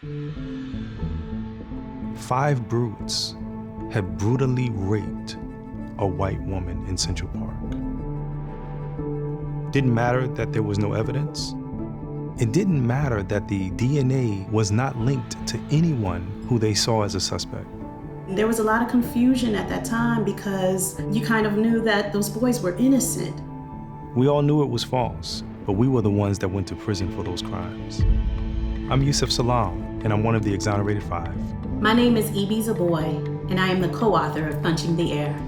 5 brutes had brutally raped a white woman in Central Park. Didn't matter that there was no evidence. It didn't matter that the DNA was not linked to anyone who they saw as a suspect. There was a lot of confusion at that time because you kind of knew that those boys were innocent. We all knew it was false, but we were the ones that went to prison for those crimes. I'm Yusef Salaam, and I'm one of the exonerated 5. My name is Zoboi, and I am the co-author of Punching the Air.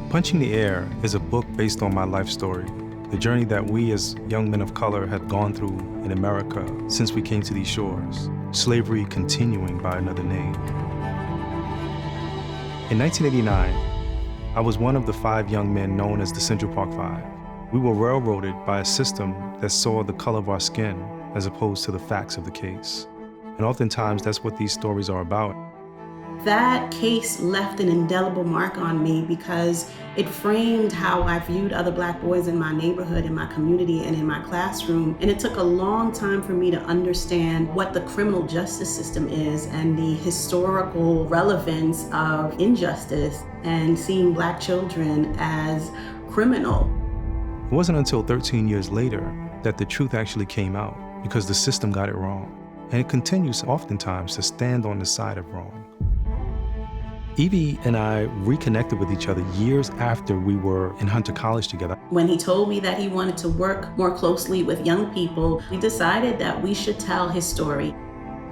Punching the Air is a book based on my life story, the journey that we as young men of color have gone through in America since we came to these shores, slavery continuing by another name. In 1989, I was one of the 5 young men known as the Central Park 5. We were railroaded by a system that saw the color of our skin as opposed to the facts of the case. And oftentimes that's what these stories are about. That case left an indelible mark on me because it framed how I viewed other Black boys in my neighborhood, in my community, and in my classroom. And it took a long time for me to understand what the criminal justice system is and the historical relevance of injustice and seeing Black children as criminal. It wasn't until 13 years later that the truth actually came out because the system got it wrong. And it continues oftentimes to stand on the side of wrong. Evie and I reconnected with each other years after we were in Hunter College together. When he told me that he wanted to work more closely with young people, we decided that we should tell his story.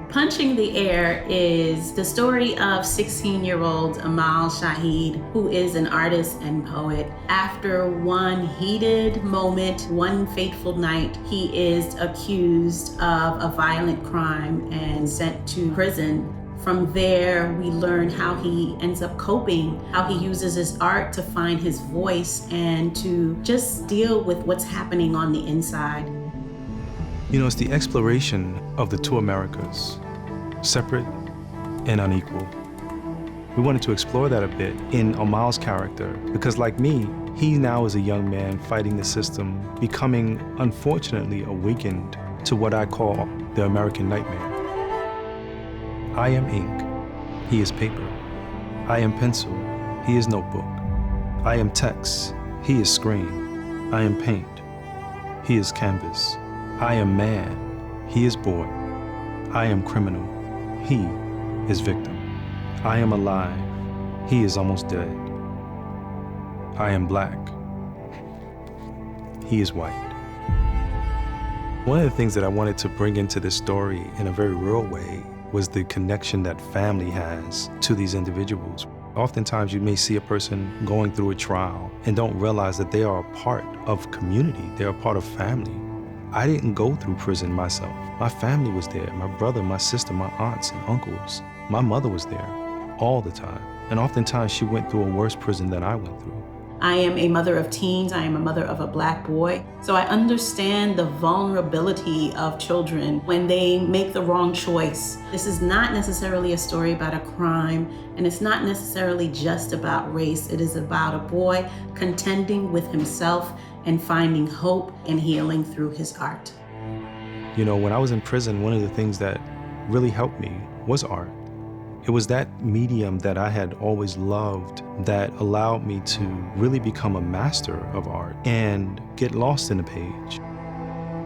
Punching the Air is the story of 16-year-old Amal, who is an artist and poet. After one heated moment, one fateful night, he is accused of a violent crime and sent to prison. From there, we learn how he ends up coping, how he uses his art to find his voice and to just deal with what's happening on the inside. You know, it's the exploration of the 2 Americas, separate and unequal. We wanted to explore that a bit in Amal's character because, like me, he now is a young man fighting the system, becoming, unfortunately, awakened to what I call the American nightmare. I am ink, he is paper. I am pencil, he is notebook. I am text, he is screen. I am paint, he is canvas. I am man, he is boy. I am criminal, he is victim. I am alive, he is almost dead. I am Black, he is white. One of the things that I wanted to bring into this story in a very real way was the connection that family has to these individuals. Oftentimes you may see a person going through a trial and don't realize that they are a part of community, they're a part of family. I didn't go through prison myself. My family was there, my brother, my sister, my aunts and uncles. My mother was there all the time. And oftentimes she went through a worse prison than I went through. I am a mother of teens, I am a mother of a Black boy. So I understand the vulnerability of children when they make the wrong choice. This is not necessarily a story about a crime, and it's not necessarily just about race. It is about a boy contending with himself and finding hope and healing through his art. You know, when I was in prison, one of the things that really helped me was art. It was that medium that I had always loved that allowed me to really become a master of art and get lost in the page.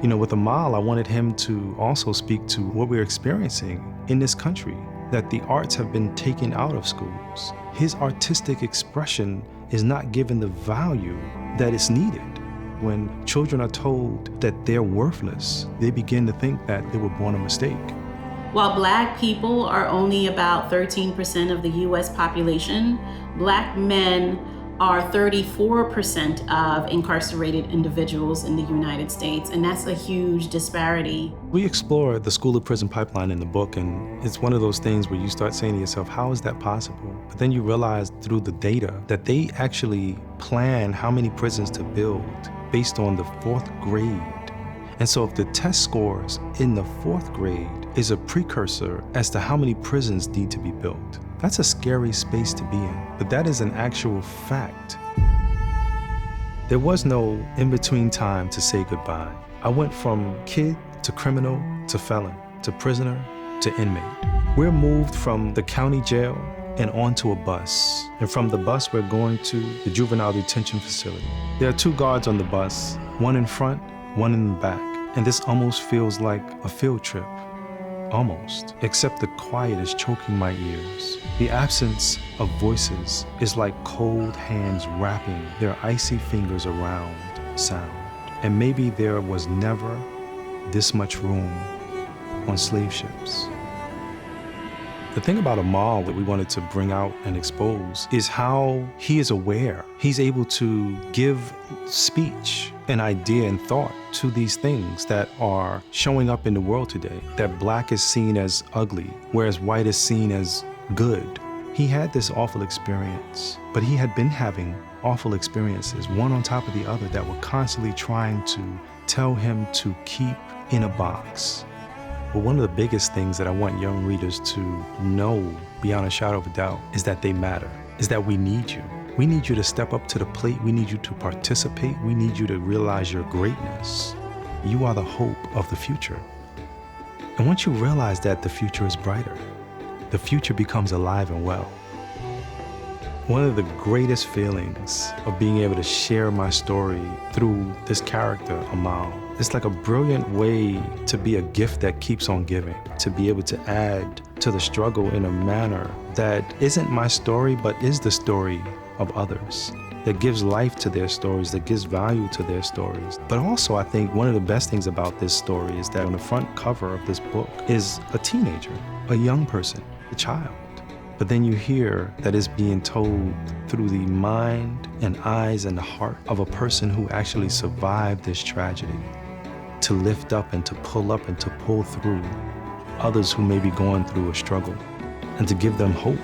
You know, with Amal, I wanted him to also speak to what we're experiencing in this country, that the arts have been taken out of schools. His artistic expression is not given the value that is needed. When children are told that they're worthless, they begin to think that they were born a mistake. While Black people are only about 13% of the US population, Black men are 34% of incarcerated individuals in the United States, and that's a huge disparity. We explore the school to prison pipeline in the book, and it's one of those things where you start saying to yourself, how is that possible? But then you realize through the data that they actually plan how many prisons to build based on the 4th grade. And so if the test scores in the 4th grade is a precursor as to how many prisons need to be built, that's a scary space to be in, but that is an actual fact. There was no in-between time to say goodbye. I went from kid to criminal to felon to prisoner to inmate. We're moved from the county jail and onto a bus. And from the bus, we're going to the juvenile detention facility. There are 2 guards on the bus, one in front, one in the back. And this almost feels like a field trip. Almost. Except the quiet is choking my ears. The absence of voices is like cold hands wrapping their icy fingers around sound. And maybe there was never this much room on slave ships. The thing about Amal that we wanted to bring out and expose is how he is aware. He's able to give speech, an idea and thought to these things that are showing up in the world today. That black is seen as ugly, whereas white is seen as good. He had this awful experience, but he had been having awful experiences, one on top of the other, that were constantly trying to tell him to keep in a box. But one of the biggest things that I want young readers to know beyond a shadow of a doubt is that they matter, is that we need you. We need you to step up to the plate. We need you to participate. We need you to realize your greatness. You are the hope of the future. And once you realize that the future is brighter, the future becomes alive and well. One of the greatest feelings of being able to share my story through this character, Amal, it's like a brilliant way to be a gift that keeps on giving, to be able to add to the struggle in a manner that isn't my story, but is the story of others, that gives life to their stories, that gives value to their stories. But also, I think one of the best things about this story is that on the front cover of this book is a teenager, a young person, a child. But then you hear that it's being told through the mind and eyes and the heart of a person who actually survived this tragedy, to lift up and to pull through others who may be going through a struggle, and to give them hope.